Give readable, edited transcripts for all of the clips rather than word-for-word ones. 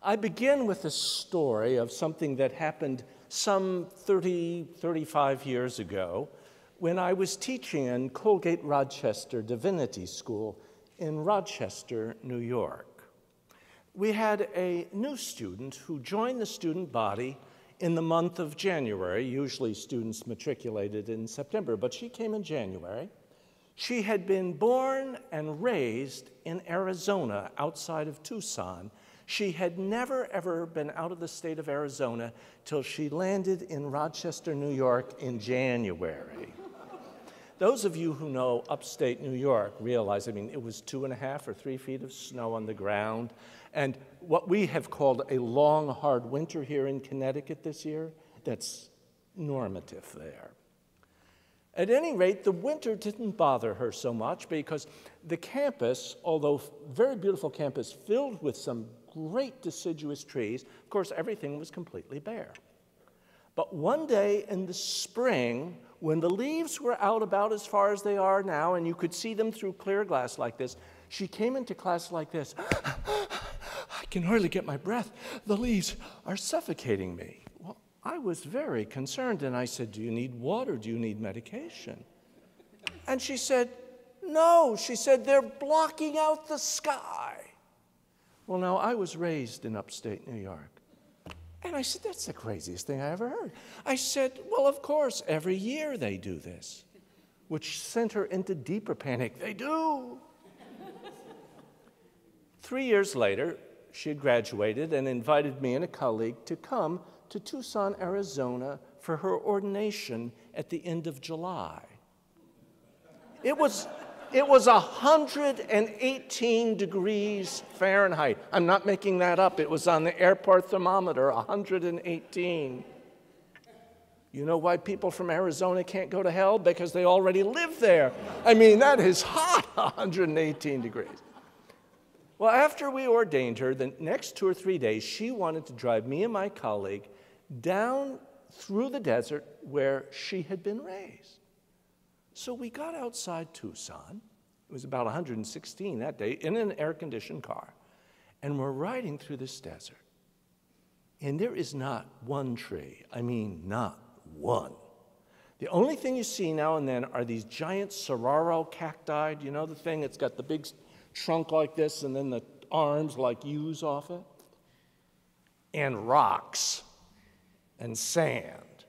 I begin with a story of something that happened some 35 years ago when I was teaching in Colgate-Rochester Divinity School in Rochester, New York. We had a new student who joined the student body in the month of January. Usually students matriculated in September, but she came in January. She had been born and raised in Arizona, outside of Tucson. She had never, ever been out of the state of Arizona till she landed in Rochester, New York in January. Those of you who know upstate New York realize, it was 2.5 or 3 feet of snow on the ground, and what we have called a long, hard winter here in Connecticut this year, that's normative there. At any rate, the winter didn't bother her so much because the campus, although very beautiful campus, filled with some great deciduous trees, of course, everything was completely bare. But one day in the spring, when the leaves were out about as far as they are now, and you could see them through clear glass like this, she came into class like this. I can hardly get my breath. The leaves are suffocating me. Well, I was very concerned, and I said, do you need water? Do you need medication? And she said, no. She said, they're blocking out the sky. Well, now, I was raised in upstate New York. And I said, that's the craziest thing I ever heard. I said, well, of course, every year they do this, which sent her into deeper panic. They do. 3 years later, she had graduated and invited me and a colleague to come to Tucson, Arizona for her ordination at the end of July. It was 118 degrees Fahrenheit. I'm not making that up. It was on the airport thermometer, 118. You know why people from Arizona can't go to hell? Because they already live there. That is hot, 118 degrees. Well, after we ordained her, the next 2 or 3 days, she wanted to drive me and my colleague down through the desert where she had been raised. So we got outside Tucson. It was about 116 that day in an air-conditioned car. And we're riding through this desert. And there is not one tree. Not one. The only thing you see now and then are these giant saguaro cacti. Do you know the thing? It's got the big trunk like this and then the arms like U's off it. And rocks and sand.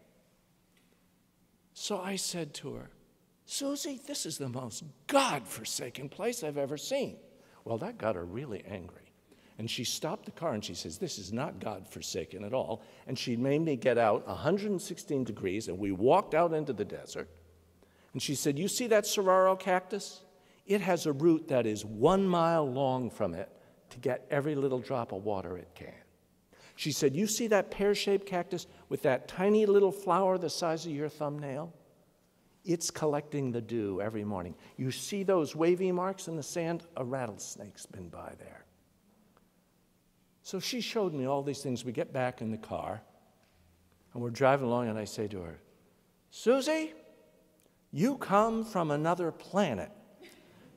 So I said to her, Susie, this is the most God-forsaken place I've ever seen. Well, that got her really angry. And she stopped the car and she says, this is not God-forsaken at all. And she made me get out 116 degrees and we walked out into the desert. And she said, you see that saguaro cactus? It has a root that is 1 mile long from it to get every little drop of water it can. She said, you see that pear-shaped cactus with that tiny little flower the size of your thumbnail? It's collecting the dew every morning. You see those wavy marks in the sand? A rattlesnake's been by there. So she showed me all these things. We get back in the car, and we're driving along, and I say to her, Susie, you come from another planet.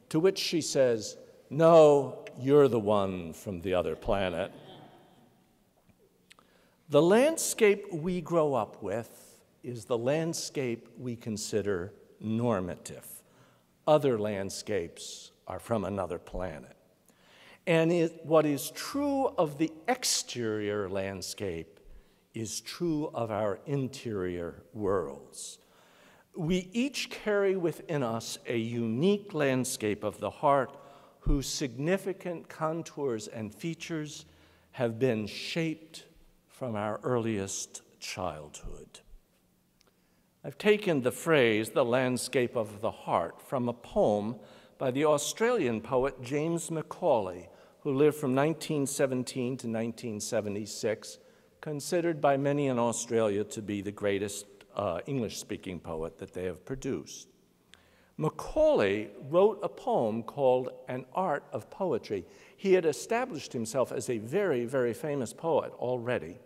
To which she says, no, you're the one from the other planet. The landscape we grow up with is the landscape we consider normative. Other landscapes are from another planet. And what is true of the exterior landscape is true of our interior worlds. We each carry within us a unique landscape of the heart whose significant contours and features have been shaped from our earliest childhood. I've taken the phrase, the landscape of the heart, from a poem by the Australian poet James Macaulay, who lived from 1917 to 1976, considered by many in Australia to be the greatest English-speaking poet that they have produced. Macaulay wrote a poem called An Art of Poetry. He had established himself as a very, very famous poet already.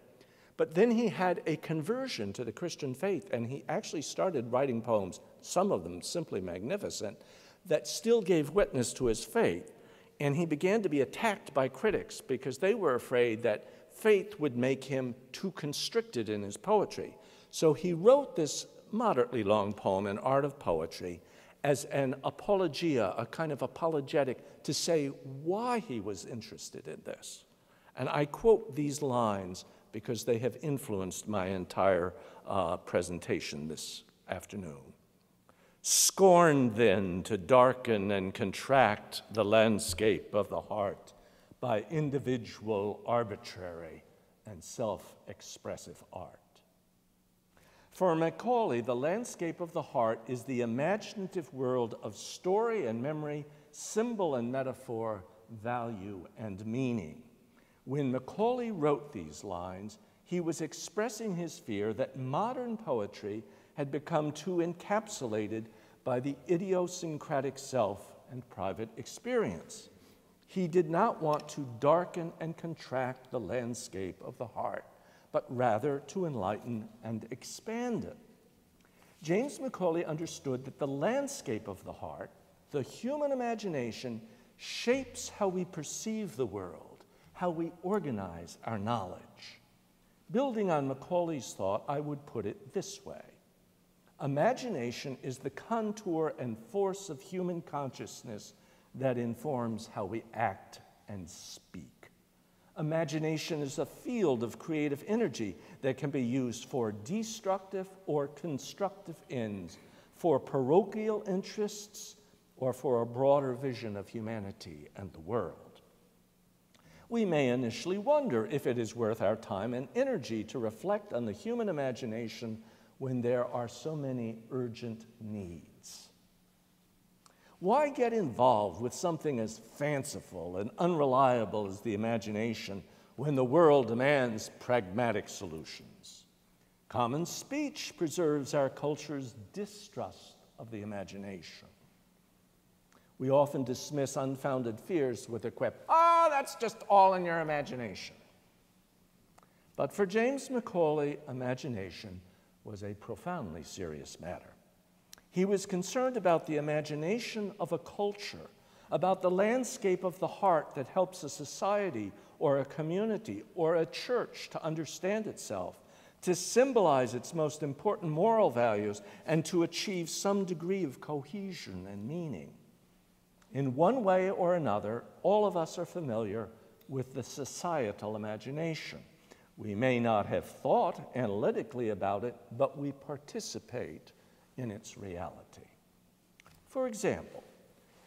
But then he had a conversion to the Christian faith, and he actually started writing poems, some of them simply magnificent, that still gave witness to his faith. And he began to be attacked by critics because they were afraid that faith would make him too constricted in his poetry. So he wrote this moderately long poem, An Art of Poetry, as an apologia, a kind of apologetic to say why he was interested in this. And I quote these lines because they have influenced my entire presentation this afternoon. Scorn then to darken and contract the landscape of the heart by individual, arbitrary, and self-expressive art. For Macaulay, the landscape of the heart is the imaginative world of story and memory, symbol and metaphor, value and meaning. When Macaulay wrote these lines, he was expressing his fear that modern poetry had become too encapsulated by the idiosyncratic self and private experience. He did not want to darken and contract the landscape of the heart, but rather to enlighten and expand it. James Macaulay understood that the landscape of the heart, the human imagination, shapes how we perceive the world, how we organize our knowledge. Building on Macaulay's thought, I would put it this way. Imagination is the contour and force of human consciousness that informs how we act and speak. Imagination is a field of creative energy that can be used for destructive or constructive ends, for parochial interests, or for a broader vision of humanity and the world. We may initially wonder if it is worth our time and energy to reflect on the human imagination when there are so many urgent needs. Why get involved with something as fanciful and unreliable as the imagination when the world demands pragmatic solutions? Common speech preserves our culture's distrust of the imagination. We often dismiss unfounded fears with a quip, "Oh, that's just all in your imagination." But for James Macaulay, imagination was a profoundly serious matter. He was concerned about the imagination of a culture, about the landscape of the heart that helps a society or a community or a church to understand itself, to symbolize its most important moral values, and to achieve some degree of cohesion and meaning. In one way or another, all of us are familiar with the societal imagination. We may not have thought analytically about it, but we participate in its reality. For example,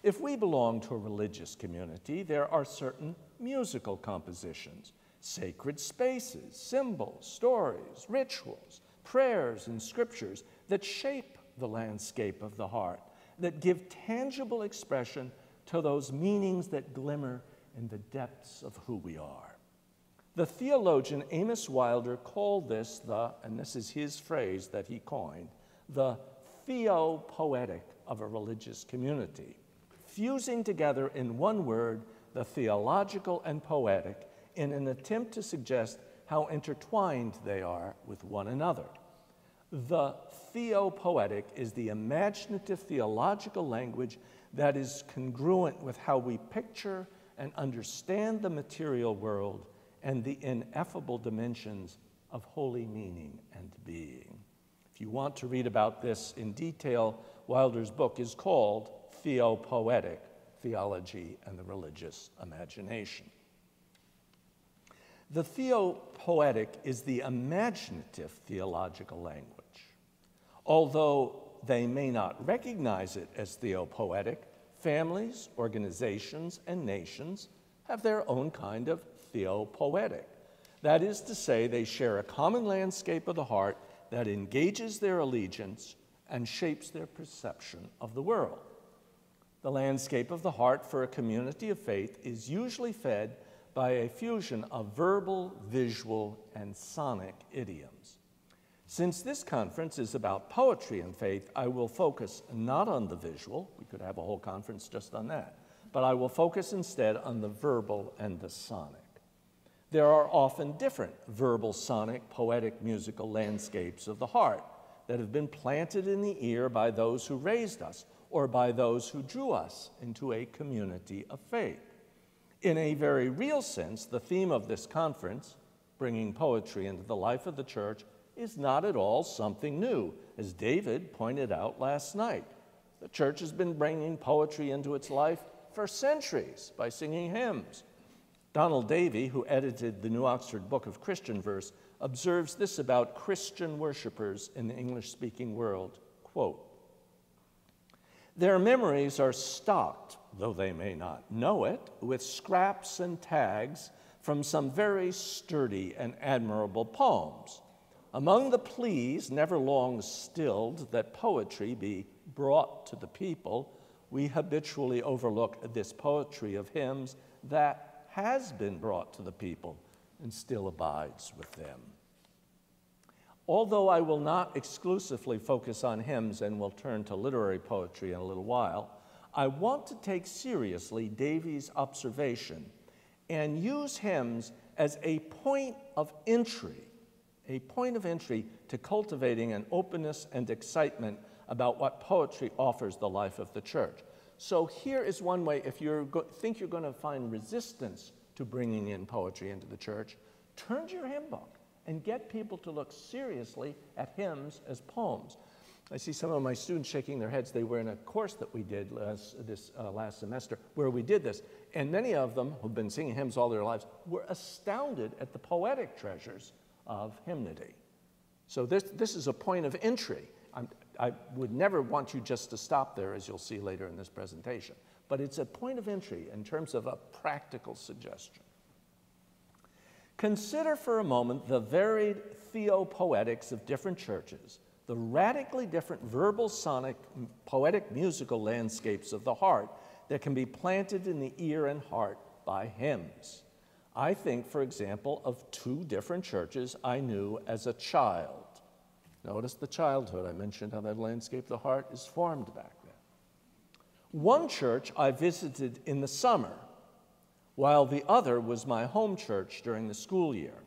if we belong to a religious community, there are certain musical compositions, sacred spaces, symbols, stories, rituals, prayers, and scriptures that shape the landscape of the heart, that give tangible expression to those meanings that glimmer in the depths of who we are. The theologian Amos Wilder called this and this is his phrase that he coined, the theopoetic of a religious community, fusing together in one word the theological and poetic in an attempt to suggest how intertwined they are with one another. The theopoetic is the imaginative theological language that is congruent with how we picture and understand the material world and the ineffable dimensions of holy meaning and being. If you want to read about this in detail, Wilder's book is called Theopoetic, Theology and the Religious Imagination. The theopoetic is the imaginative theological language. Although they may not recognize it as theopoetic, families, organizations, and nations have their own kind of theopoetic. That is to say, they share a common landscape of the heart that engages their allegiance and shapes their perception of the world. The landscape of the heart for a community of faith is usually fed by a fusion of verbal, visual, and sonic idioms. Since this conference is about poetry and faith, I will focus not on the visual, we could have a whole conference just on that, but I will focus instead on the verbal and the sonic. There are often different verbal, sonic, poetic, musical landscapes of the heart that have been planted in the ear by those who raised us or by those who drew us into a community of faith. In a very real sense, the theme of this conference, bringing poetry into the life of the church, is not at all something new, as David pointed out last night. The church has been bringing poetry into its life for centuries by singing hymns. Donald Davy, who edited the New Oxford Book of Christian Verse, observes this about Christian worshipers in the English-speaking world, quote, "Their memories are stocked, though they may not know it, with scraps and tags from some very sturdy and admirable poems. Among the pleas never long stilled that poetry be brought to the people, we habitually overlook this poetry of hymns that has been brought to the people and still abides with them." Although I will not exclusively focus on hymns and will turn to literary poetry in a little while, I want to take seriously Davy's observation and use hymns as a point of entry to cultivating an openness and excitement about what poetry offers the life of the church. So here is one way, if you think you're going to find resistance to bringing in poetry into the church, turn to your hymn book and get people to look seriously at hymns as poems. I see some of my students shaking their heads. They were in a course that we did last semester where we did this, and many of them who've been singing hymns all their lives were astounded at the poetic treasures of hymnody. So this is a point of entry. I would never want you just to stop there, as you'll see later in this presentation, but it's a point of entry in terms of a practical suggestion. Consider for a moment the varied theopoetics of different churches, the radically different verbal, sonic, poetic, musical landscapes of the heart that can be planted in the ear and heart by hymns. I think, for example, of two different churches I knew as a child. Notice the childhood. I mentioned how that landscape of the heart is formed back then. One church I visited in the summer, while the other was my home church during the school year.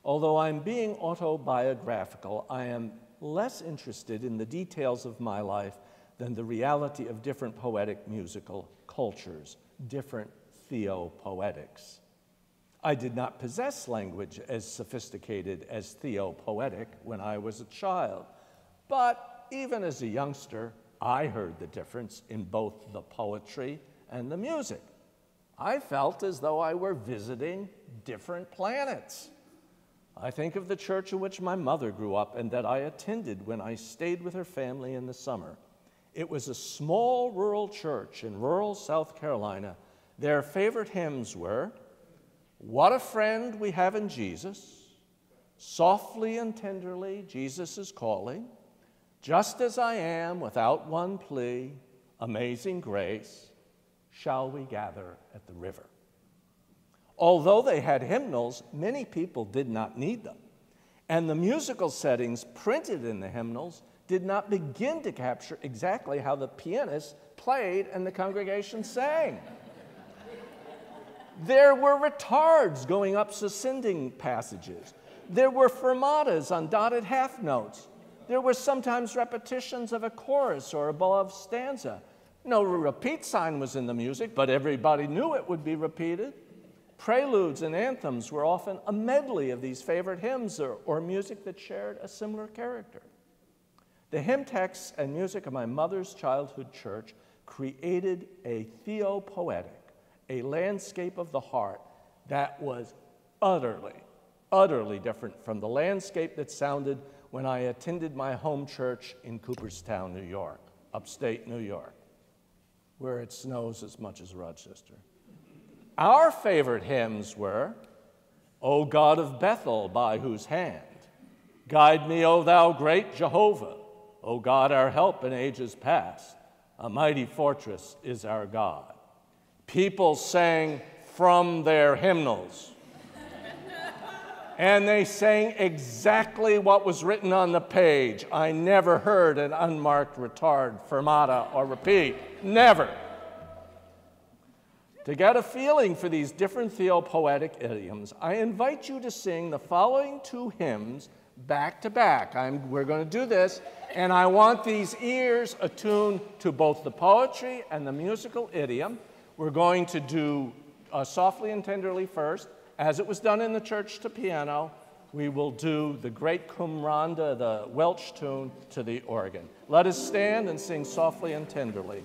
Although I'm being autobiographical, I am less interested in the details of my life than the reality of different poetic musical cultures, different theopoetics. I did not possess language as sophisticated as theopoetic when I was a child, but even as a youngster, I heard the difference in both the poetry and the music. I felt as though I were visiting different planets. I think of the church in which my mother grew up and that I attended when I stayed with her family in the summer. It was a small rural church in rural South Carolina. Their favorite hymns were, "What a friend we have in Jesus," "Softly and tenderly Jesus is calling," "Just as I am without one plea," "Amazing grace," "Shall we gather at the river?" Although they had hymnals, many people did not need them, and the musical settings printed in the hymnals did not begin to capture exactly how the pianist played and the congregation sang. There were retards going up succeeding passages. There were fermatas on dotted half notes. There were sometimes repetitions of a chorus or above stanza. No repeat sign was in the music, but everybody knew it would be repeated. Preludes and anthems were often a medley of these favorite hymns or music that shared a similar character. The hymn texts and music of my mother's childhood church created a theopoetic, a landscape of the heart that was utterly, utterly different from the landscape that sounded when I attended my home church in Cooperstown, New York, upstate New York, where it snows as much as Rochester. Our favorite hymns were, "O God of Bethel, by whose hand, guide me, O thou great Jehovah, O God, our help in ages past, a mighty fortress is our God." People sang from their hymnals. And they sang exactly what was written on the page. I never heard an unmarked retard, fermata, or repeat. Never. To get a feeling for these different theopoetic idioms, I invite you to sing the following two hymns back to back. We're going to do this, and I want these ears attuned to both the poetry and the musical idiom. We're going to do softly and tenderly first, as it was done in the church to piano. We will do the great Cum Ronda, the Welsh tune, to the organ. Let us stand and sing softly and tenderly.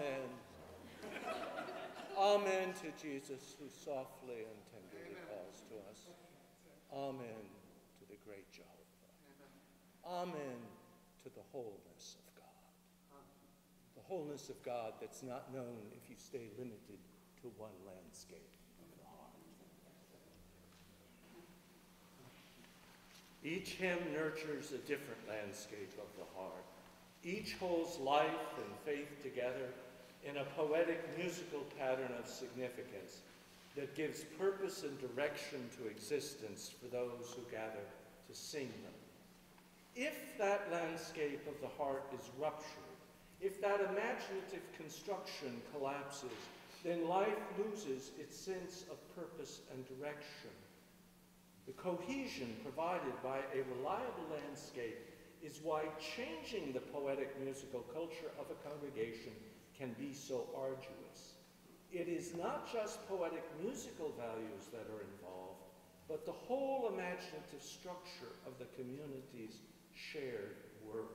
Amen. Amen to Jesus, who softly and tenderly calls to us. Amen to the great Jehovah. Amen to the wholeness of God. The wholeness of God that's not known if you stay limited to one landscape of the heart. Each hymn nurtures a different landscape of the heart. Each holds life and faith together in a poetic musical pattern of significance that gives purpose and direction to existence for those who gather to sing them. If that landscape of the heart is ruptured, if that imaginative construction collapses, then life loses its sense of purpose and direction. The cohesion provided by a reliable landscape is why changing the poetic musical culture of a congregation can be so arduous. It is not just poetic musical values that are involved, but the whole imaginative structure of the community's shared world.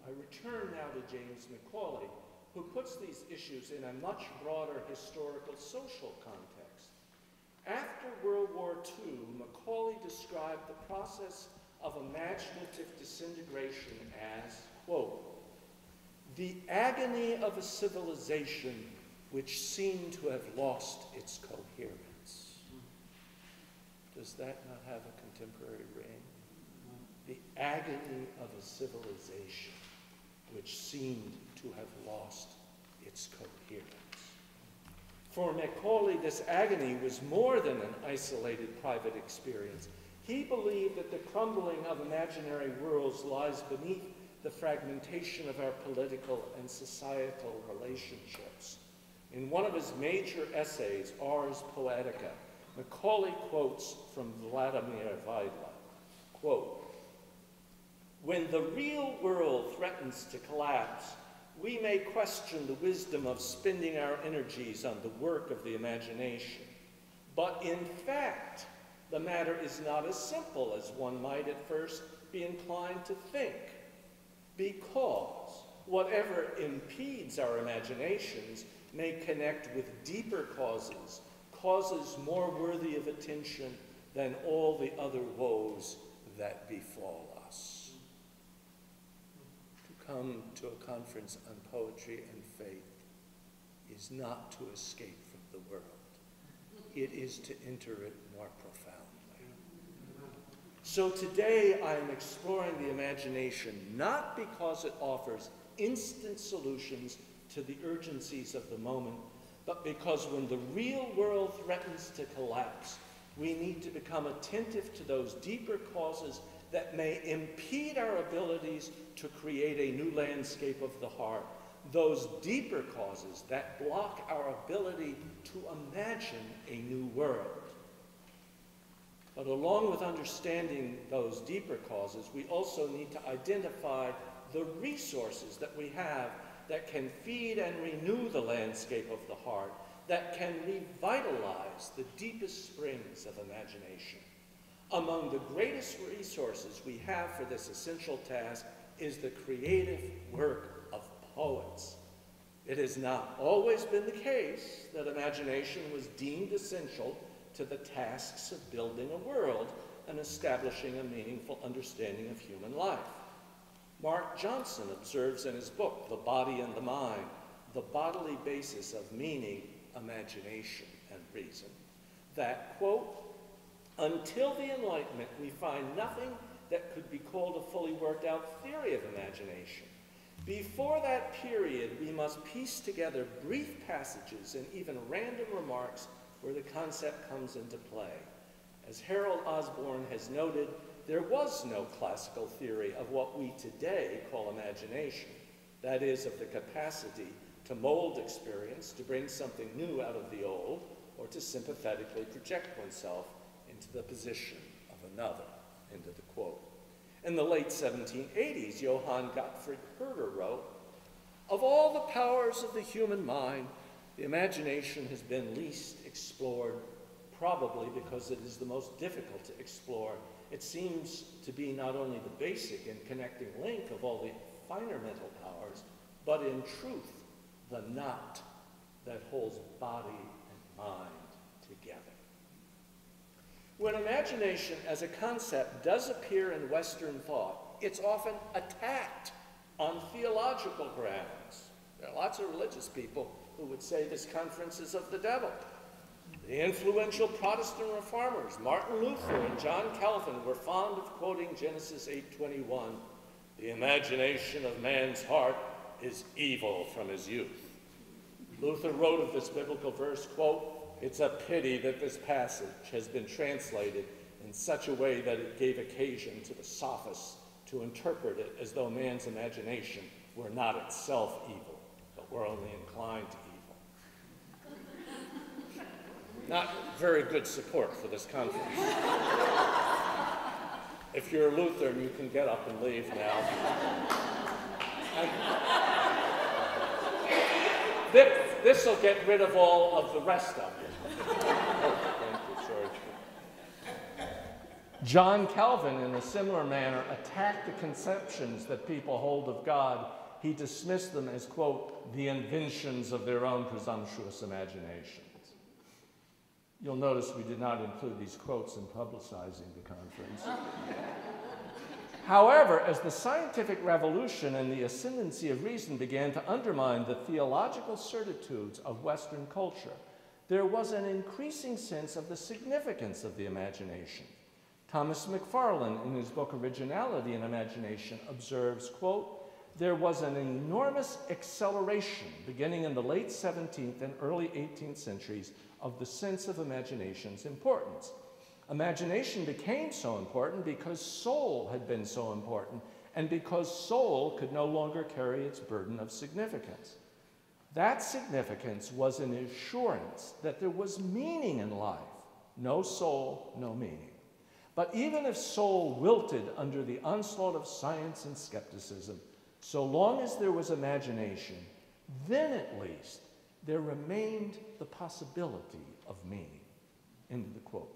I return now to James Macaulay, who puts these issues in a much broader historical social context. After World War II, Macaulay described the process of imaginative disintegration as, quote, the agony of a civilization which seemed to have lost its coherence. Does that not have a contemporary ring? The agony of a civilization which seemed to have lost its coherence. For Macaulay, this agony was more than an isolated private experience. He believed that the crumbling of imaginary worlds lies beneath the fragmentation of our political and societal relationships. In one of his major essays, Ars Poetica, Macaulay quotes from Vladimir Weidler, quote, when the real world threatens to collapse, we may question the wisdom of spending our energies on the work of the imagination. But in fact, the matter is not as simple as one might at first be inclined to think, because whatever impedes our imaginations may connect with deeper causes, causes more worthy of attention than all the other woes that befall us. To come to a conference on poetry and faith is not to escape from the world. It is to enter it more profoundly. So today I am exploring the imagination not because it offers instant solutions to the urgencies of the moment, but because when the real world threatens to collapse, we need to become attentive to those deeper causes that may impede our abilities to create a new landscape of the heart, those deeper causes that block our ability to imagine a new world. But along with understanding those deeper causes, we also need to identify the resources that we have that can feed and renew the landscape of the heart, that can revitalize the deepest springs of imagination. Among the greatest resources we have for this essential task is the creative work of poets. It has not always been the case that imagination was deemed essential to the tasks of building a world and establishing a meaningful understanding of human life. Mark Johnson observes in his book, The Body and the Mind, the bodily basis of meaning, imagination, and reason, that, quote, until the Enlightenment, we find nothing that could be called a fully worked out theory of imagination. Before that period, we must piece together brief passages and even random remarks where the concept comes into play. As Harold Osborne has noted, there was no classical theory of what we today call imagination, that is, of the capacity to mold experience, to bring something new out of the old, or to sympathetically project oneself into the position of another, end of the quote. In the late 1780s, Johann Gottfried Herder wrote, of all the powers of the human mind, the imagination has been least explored, probably because it is the most difficult to explore. It seems to be not only the basic and connecting link of all the finer mental powers, but in truth, the knot that holds body and mind together. When imagination as a concept does appear in Western thought, it's often attacked on theological grounds. There are lots of religious people who would say this conference is of the devil. The influential Protestant reformers, Martin Luther and John Calvin, were fond of quoting Genesis 8:21, "The imagination of man's heart is evil from his youth." Luther wrote of this biblical verse, quote, "It's a pity that this passage has been translated in such a way that it gave occasion to the sophists to interpret it as though man's imagination were not itself evil, but were only inclined to evil." Not very good support for this conference. If you're a Lutheran, you can get up and leave now. This will get rid of all of the rest of it. Thank you, George. John Calvin, in a similar manner, attacked the conceptions that people hold of God. He dismissed them as, quote, "the inventions of their own presumptuous imaginations." You'll notice we did not include these quotes in publicizing the conference. However, as the scientific revolution and the ascendancy of reason began to undermine the theological certitudes of Western culture, there was an increasing sense of the significance of the imagination. Thomas McFarlane, in his book Originality and Imagination, observes, quote, "There was an enormous acceleration beginning in the late 17th and early 18th centuries of the sense of imagination's importance. Imagination became so important because soul had been so important, and because soul could no longer carry its burden of significance. That significance was an assurance that there was meaning in life. No soul, no meaning. But even if soul wilted under the onslaught of science and skepticism, so long as there was imagination, then at least there remained the possibility of meaning." End of the quote.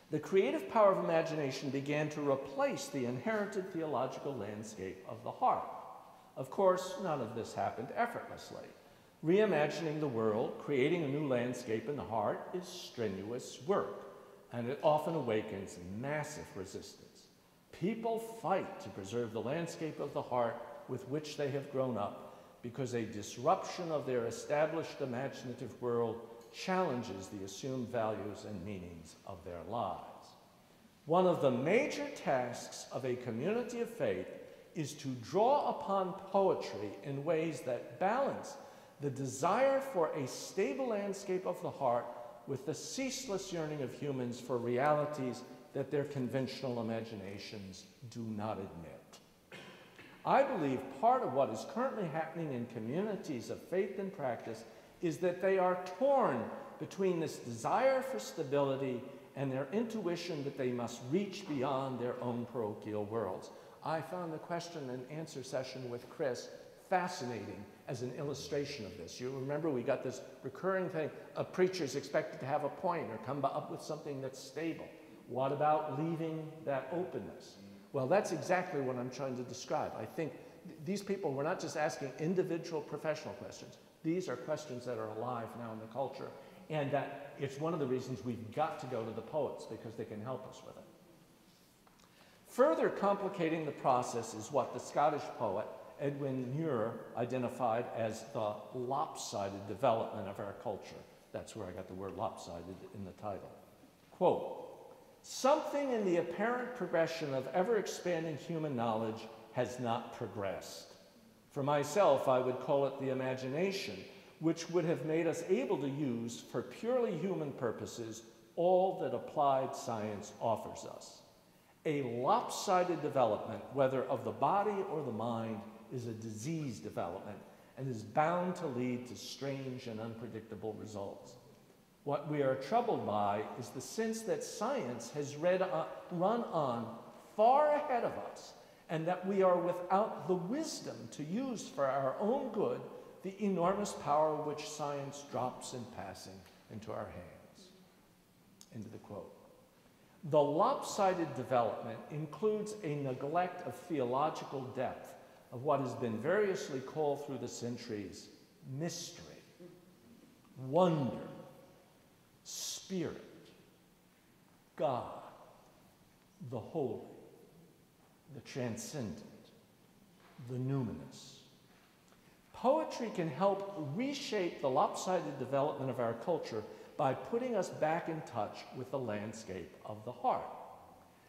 The creative power of imagination began to replace the inherited theological landscape of the heart. Of course, none of this happened effortlessly. Reimagining the world, creating a new landscape in the heart, is strenuous work, and it often awakens massive resistance. People fight to preserve the landscape of the heart with which they have grown up, because a disruption of their established imaginative world challenges the assumed values and meanings of their lives. One of the major tasks of a community of faith is to draw upon poetry in ways that balance the desire for a stable landscape of the heart with the ceaseless yearning of humans for realities that their conventional imaginations do not admit. I believe part of what is currently happening in communities of faith and practice is that they are torn between this desire for stability and their intuition that they must reach beyond their own parochial worlds. I found the question and answer session with Chris fascinating as an illustration of this. You remember we got this recurring thing of preachers expected to have a point or come up with something that's stable. What about leaving that openness? Well, that's exactly what I'm trying to describe. I think these people were not just asking individual professional questions. These are questions that are alive now in the culture, and that it's one of the reasons we've got to go to the poets, because they can help us with it. Further complicating the process is what the Scottish poet Edwin Muir identified as the lopsided development of our culture. That's where I got the word lopsided in the title. Quote, "Something in the apparent progression of ever-expanding human knowledge has not progressed. For myself, I would call it the imagination, which would have made us able to use for purely human purposes all that applied science offers us. A lopsided development, whether of the body or the mind, is a diseased development and is bound to lead to strange and unpredictable results. What we are troubled by is the sense that science has run on far ahead of us, and that we are without the wisdom to use for our own good the enormous power which science drops in passing into our hands." End of the quote. The lopsided development includes a neglect of theological depth, of what has been variously called through the centuries mystery, wonder, spirit, God, the holy, the transcendent, the numinous. Poetry can help reshape the lopsided development of our culture by putting us back in touch with the landscape of the heart.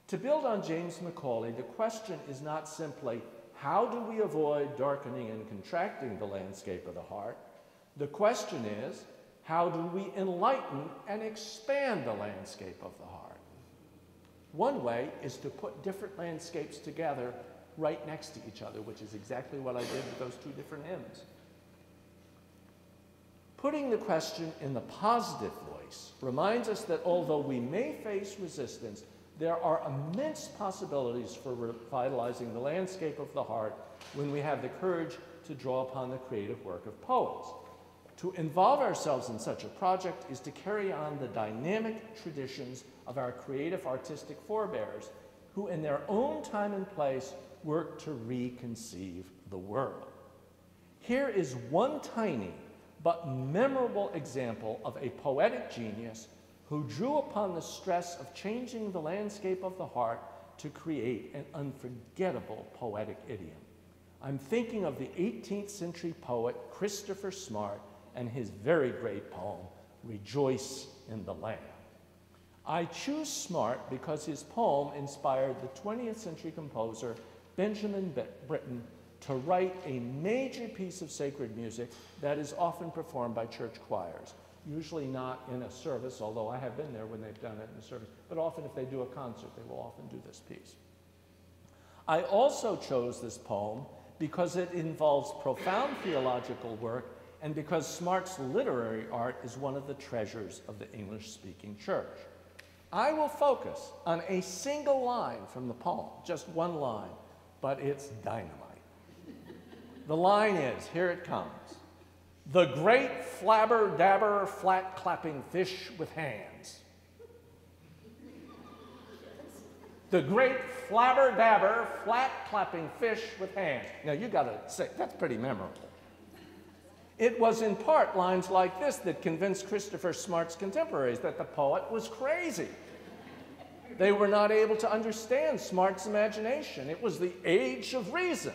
To build on James Macaulay, the question is not simply, how do we avoid darkening and contracting the landscape of the heart? The question is, how do we enlighten and expand the landscape of the heart? One way is to put different landscapes together right next to each other, which is exactly what I did with those two different hymns. Putting the question in the positive voice reminds us that although we may face resistance, there are immense possibilities for revitalizing the landscape of the heart when we have the courage to draw upon the creative work of poets. To involve ourselves in such a project is to carry on the dynamic traditions of our creative artistic forebears, who in their own time and place worked to reconceive the world. Here is one tiny but memorable example of a poetic genius who drew upon the stress of changing the landscape of the heart to create an unforgettable poetic idiom. I'm thinking of the 18th century poet Christopher Smart and his very great poem, Rejoice in the Lamb. I choose Smart because his poem inspired the 20th century composer Benjamin Britten to write a major piece of sacred music that is often performed by church choirs. Usually not in a service, although I have been there when they've done it in a service, but often if they do a concert, they will often do this piece. I also chose this poem because it involves profound theological work and because Smart's literary art is one of the treasures of the English-speaking church. I will focus on a single line from the poem, just one line, but it's dynamite. The line is, here it comes, the great flabber-dabber, flat-clapping fish with hands. The great flabber-dabber, flat-clapping fish with hands. Now you gotta say, that's pretty memorable. It was in part lines like this that convinced Christopher Smart's contemporaries that the poet was crazy. They were not able to understand Smart's imagination. It was the age of reason.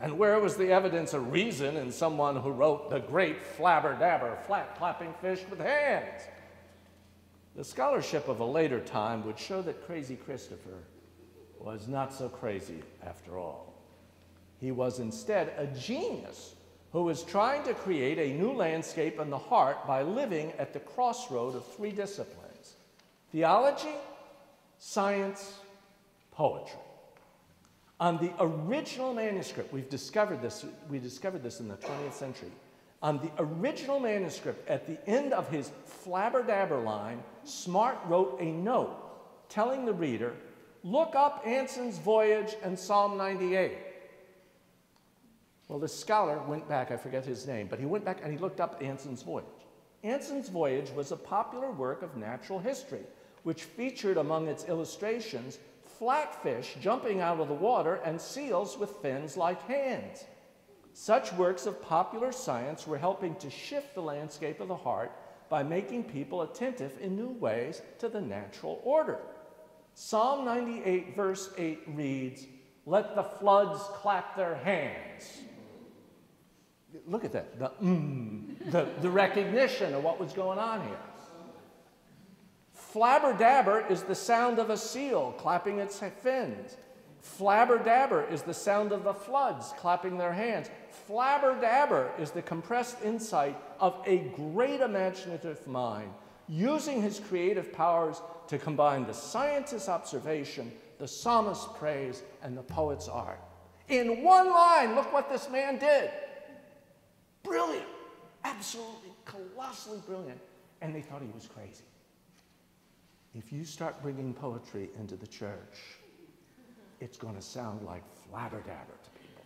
And where was the evidence of reason in someone who wrote the great flabber-dabber, flat-clapping fish with hands? The scholarship of a later time would show that crazy Christopher was not so crazy after all. He was instead a genius who was trying to create a new landscape in the heart by living at the crossroad of three disciplines: theology, science, poetry. On the original manuscript, we discovered this in the 20th century. On the original manuscript, at the end of his flabber-dabber line, Smart wrote a note telling the reader, look up Anson's Voyage and Psalm 98. Well, this scholar went back, I forget his name, but he went back and he looked up Anson's Voyage. Anson's Voyage was a popular work of natural history, which featured among its illustrations flatfish jumping out of the water and seals with fins like hands. Such works of popular science were helping to shift the landscape of the heart by making people attentive in new ways to the natural order. Psalm 98 verse 8 reads, let the floods clap their hands. Look at that, the recognition of what was going on here. Flabber-dabber is the sound of a seal clapping its fins. Flabber-dabber is the sound of the floods clapping their hands. Flabber-dabber is the compressed insight of a great imaginative mind, using his creative powers to combine the scientist's observation, the psalmist's praise, and the poet's art. In one line, look what this man did. Brilliant, absolutely, colossally brilliant. And they thought he was crazy. If you start bringing poetry into the church, it's going to sound like flabber-dabber to people.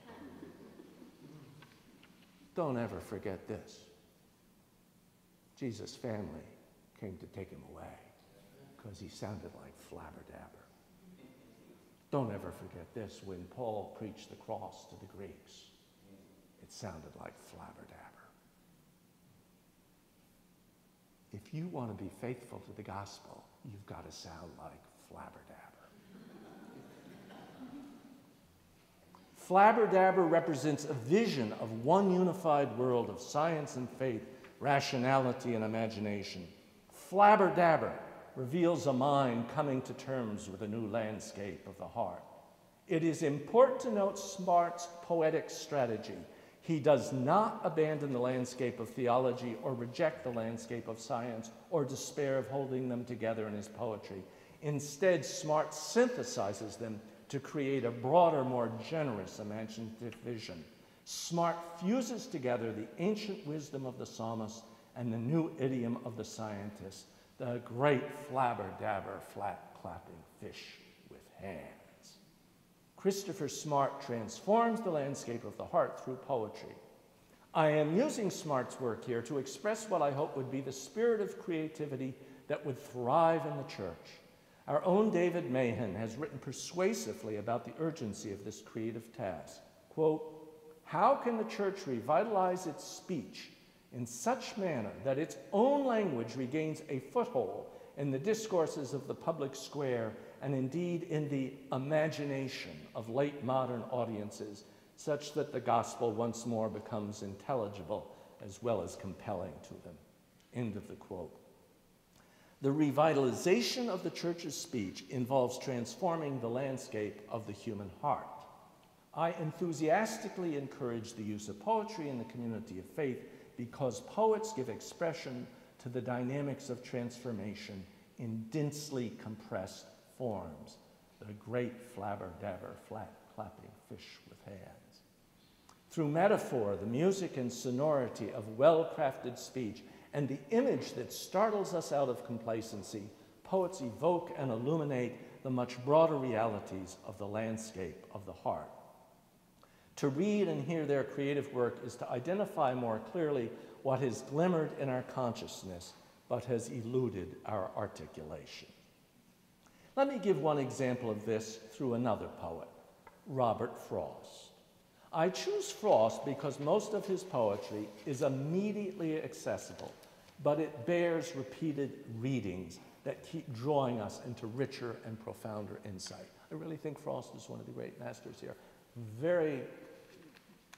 Don't ever forget this. Jesus' family came to take him away because he sounded like flabber-dabber. Don't ever forget this. When Paul preached the cross to the Greeks, it sounded like flabber-dabber. you want to be faithful to the gospel, you've got to sound like Flabberdabber. Flabberdabber represents a vision of one unified world of science and faith, rationality and imagination. Flabberdabber reveals a mind coming to terms with a new landscape of the heart. It is important to note Smart's poetic strategy. He does not abandon the landscape of theology or reject the landscape of science or despair of holding them together in his poetry. Instead, Smart synthesizes them to create a broader, more generous imaginative vision. Smart fuses together the ancient wisdom of the psalmist and the new idiom of the scientist, the great flabber-dabber, flat-clapping fish with hands. Christopher Smart transforms the landscape of the heart through poetry. I am using Smart's work here to express what I hope would be the spirit of creativity that would thrive in the church. Our own David Mahan has written persuasively about the urgency of this creative task. Quote, "How can the church revitalize its speech in such manner that its own language regains a foothold in the discourses of the public square and indeed in the imagination of late modern audiences, such that the gospel once more becomes intelligible as well as compelling to them?" End of the quote. The revitalization of the church's speech involves transforming the landscape of the human heart. I enthusiastically encourage the use of poetry in the community of faith because poets give expression to the dynamics of transformation in densely compressed forms. The great flabber-dabber, flat-clapping fish with hands. Through metaphor, the music and sonority of well-crafted speech, and the image that startles us out of complacency, poets evoke and illuminate the much broader realities of the landscape of the heart. To read and hear their creative work is to identify more clearly what has glimmered in our consciousness but has eluded our articulation. Let me give one example of this through another poet, Robert Frost. I choose Frost because most of his poetry is immediately accessible, but it bears repeated readings that keep drawing us into richer and profounder insight. I really think Frost is one of the great masters here. Very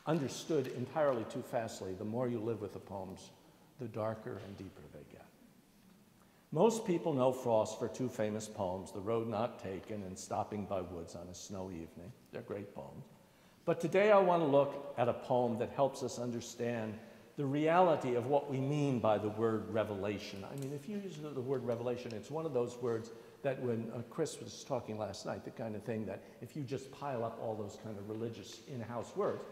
understood entirely too fastly. The more you live with the poems, the darker and deeper they get. Most people know Frost for two famous poems, The Road Not Taken and Stopping by Woods on a Snowy Evening. They're great poems. But today I want to look at a poem that helps us understand the reality of what we mean by the word revelation. I mean, if you use the word revelation, it's one of those words that when Chris was talking last night, the kind of thing that if you just pile up all those kind of religious in-house words,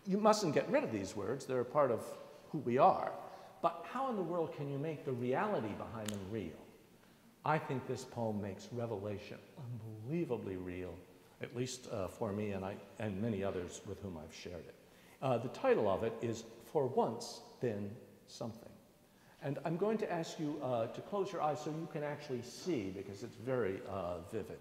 you mustn't get rid of these words. They're a part of who we are. But how in the world can you make the reality behind them real? I think this poem makes revelation unbelievably real, at least for me and many others with whom I've shared it. The title of it is For Once Then Something. And I'm going to ask you to close your eyes so you can actually see, because it's very vivid.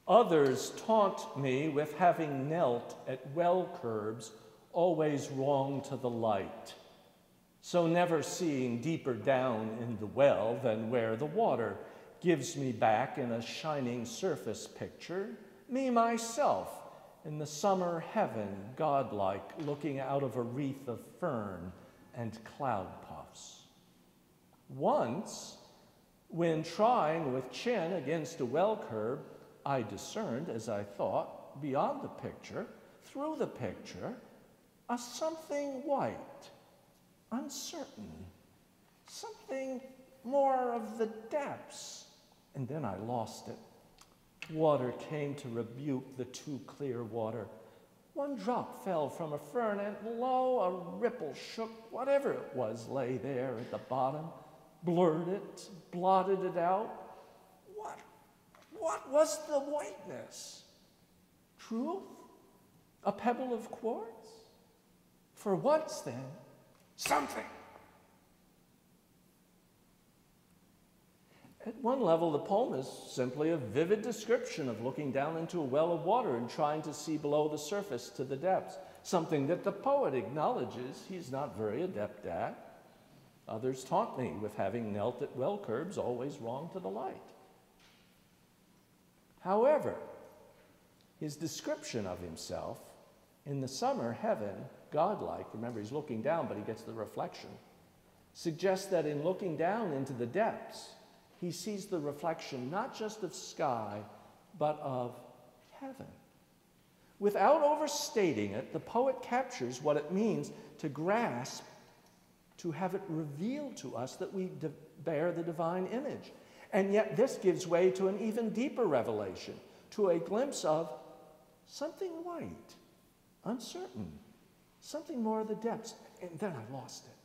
Others taunt me with having knelt at well curbs, always wrong to the light, so never seeing deeper down in the well than where the water gives me back in a shining surface picture, me myself in the summer heaven, godlike, looking out of a wreath of fern and cloud puffs. Once, when trying with chin against a well curb, I discerned, as I thought, beyond the picture, through the picture, a something white, uncertain, something more of the depths. And then I lost it. Water came to rebuke the too clear water. One drop fell from a fern, and lo, a ripple shook. Whatever it was lay there at the bottom, blurred it, blotted it out. What was the whiteness? Truth? A pebble of quartz? For once, then, something. At one level, the poem is simply a vivid description of looking down into a well of water and trying to see below the surface to the depths, something that the poet acknowledges he's not very adept at. Others taunt me with having knelt at well curbs, always wrong to the light. However, his description of himself in the summer heaven, godlike, remember he's looking down but he gets the reflection, suggests that in looking down into the depths, he sees the reflection not just of sky, but of heaven. Without overstating it, the poet captures what it means to grasp, to have it revealed to us that we bear the divine image. And yet this gives way to an even deeper revelation, to a glimpse of something white, uncertain, something more of the depths. And then I lost it.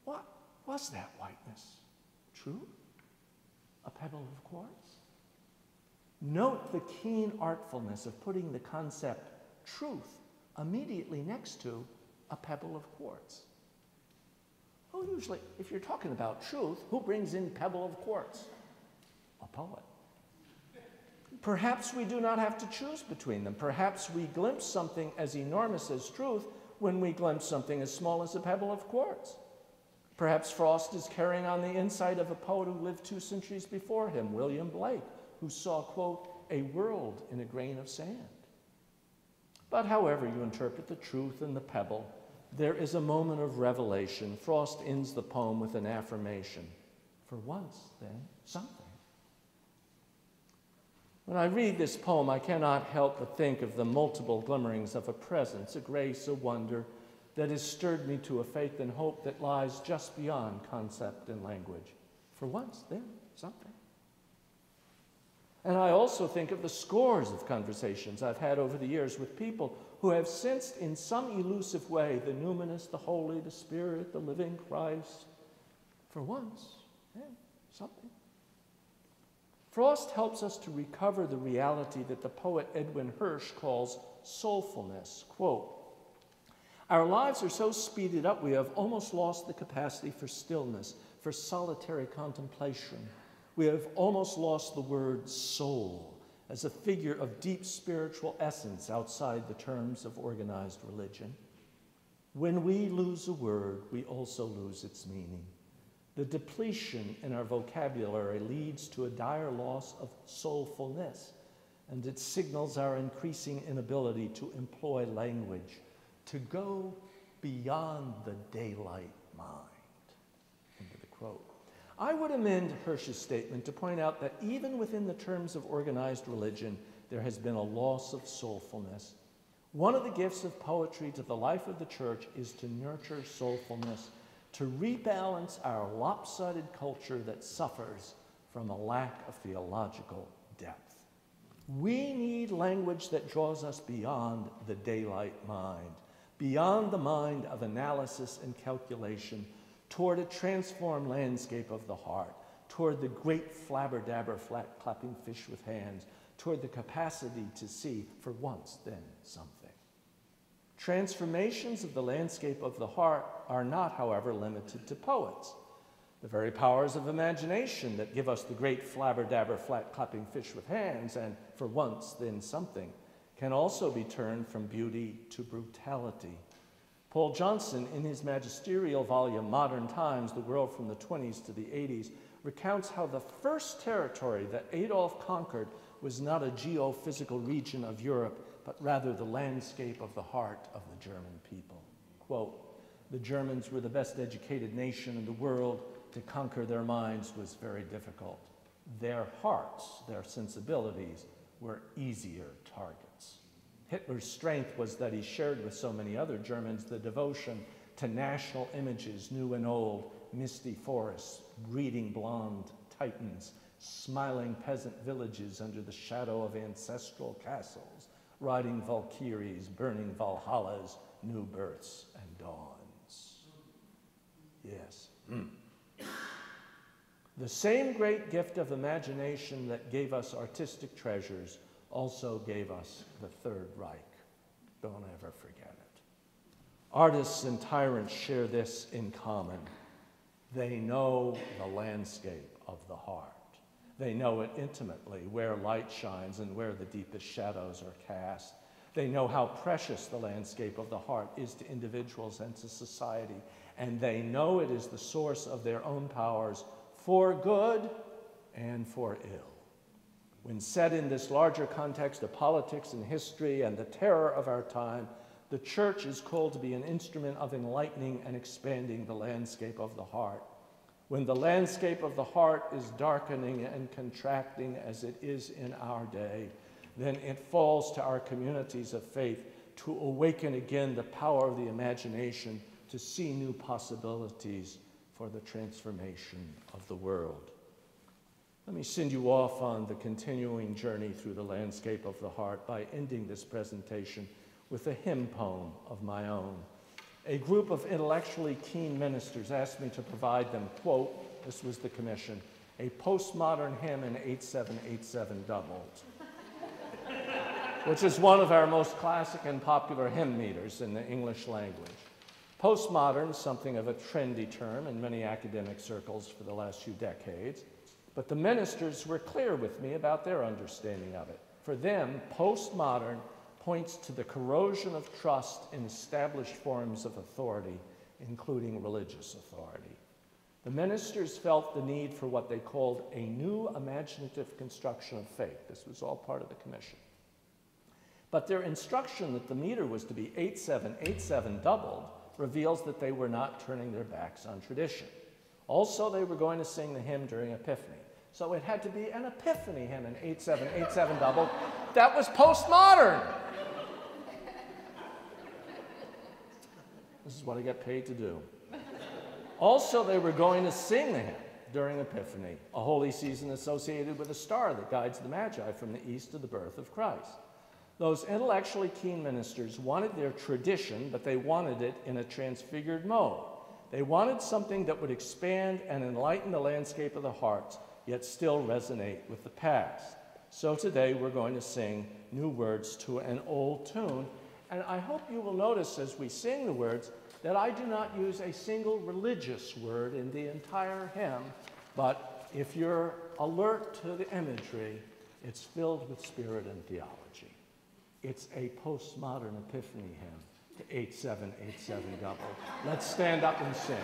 What was that whiteness? Truth? A pebble of quartz? Note the keen artfulness of putting the concept truth immediately next to a pebble of quartz. Well, usually, if you're talking about truth, who brings in pebble of quartz? A poet. Perhaps we do not have to choose between them. Perhaps we glimpse something as enormous as truth when we glimpse something as small as a pebble of quartz. Perhaps Frost is carrying on the insight of a poet who lived 2 centuries before him, William Blake, who saw, quote, a world in a grain of sand. But however you interpret the truth and the pebble, there is a moment of revelation. Frost ends the poem with an affirmation. For once, then, something. When I read this poem, I cannot help but think of the multiple glimmerings of a presence, a grace, a wonder that has stirred me to a faith and hope that lies just beyond concept and language. For once, then, something. And I also think of the scores of conversations I've had over the years with people who have sensed in some elusive way the numinous, the holy, the spirit, the living Christ. For once, then, something. Frost helps us to recover the reality that the poet Edwin Hirsch calls soulfulness. Quote, our lives are so speeded up we have almost lost the capacity for stillness, for solitary contemplation. We have almost lost the word soul as a figure of deep spiritual essence outside the terms of organized religion. When we lose a word, we also lose its meaning. The depletion in our vocabulary leads to a dire loss of soulfulness, and it signals our increasing inability to employ language, to go beyond the daylight mind. End of the quote. I would amend Hirsch's statement to point out that even within the terms of organized religion, there has been a loss of soulfulness. One of the gifts of poetry to the life of the church is to nurture soulfulness, to rebalance our lopsided culture that suffers from a lack of theological depth. We need language that draws us beyond the daylight mind, beyond the mind of analysis and calculation, toward a transformed landscape of the heart, toward the great flabber-dabber, flat-clapping fish with hands, toward the capacity to see, for once, then, something. Transformations of the landscape of the heart are not, however, limited to poets. The very powers of imagination that give us the great flabber-dabber, flat-clapping fish with hands, and for once, then, something, can also be turned from beauty to brutality. Paul Johnson, in his magisterial volume, Modern Times, The World from the 20s to the 80s, recounts how the first territory that Adolf conquered was not a geophysical region of Europe, but rather the landscape of the heart of the German people. Quote, the Germans were the best educated nation in the world. To conquer their minds was very difficult. Their hearts, their sensibilities, were easier targets. Hitler's strength was that he shared with so many other Germans the devotion to national images, new and old, misty forests, breeding blonde titans, smiling peasant villages under the shadow of ancestral castles, riding Valkyries, burning Valhallas, new births and dawns. Yes. The same great gift of imagination that gave us artistic treasures also gave us the Third Reich. Don't ever forget it. Artists and tyrants share this in common. They know the landscape of the heart. They know it intimately, where light shines and where the deepest shadows are cast. They know how precious the landscape of the heart is to individuals and to society, and they know it is the source of their own powers for good and for ill. When set in this larger context of politics and history and the terror of our time, the church is called to be an instrument of enlightening and expanding the landscape of the heart. When the landscape of the heart is darkening and contracting as it is in our day, then it falls to our communities of faith to awaken again the power of the imagination to see new possibilities for the transformation of the world. Let me send you off on the continuing journey through the landscape of the heart by ending this presentation with a hymn poem of my own. A group of intellectually keen ministers asked me to provide them, quote, this was the commission, a postmodern hymn in 8787 doubled, which is one of our most classic and popular hymn meters in the English language. Postmodern, something of a trendy term in many academic circles for the last few decades, but the ministers were clear with me about their understanding of it. For them, postmodern points to the corrosion of trust in established forms of authority, including religious authority. The ministers felt the need for what they called a new imaginative construction of faith. This was all part of the commission. But their instruction that the meter was to be 8787 doubled reveals that they were not turning their backs on tradition. Also, they were going to sing the hymn during Epiphany. So it had to be an Epiphany hymn in 8787 doubled. That was postmodern. This is what I get paid to do. Also, they were going to sing the hymn during Epiphany, a holy season associated with a star that guides the Magi from the east to the birth of Christ. Those intellectually keen ministers wanted their tradition, but they wanted it in a transfigured mode. They wanted something that would expand and enlighten the landscape of the hearts, yet still resonate with the past. So today we're going to sing new words to an old tune, and I hope you will notice as we sing the words that I do not use a single religious word in the entire hymn, but if you're alert to the imagery, it's filled with spirit and theology. It's a postmodern Epiphany hymn to 8787 double. Let's stand up and sing.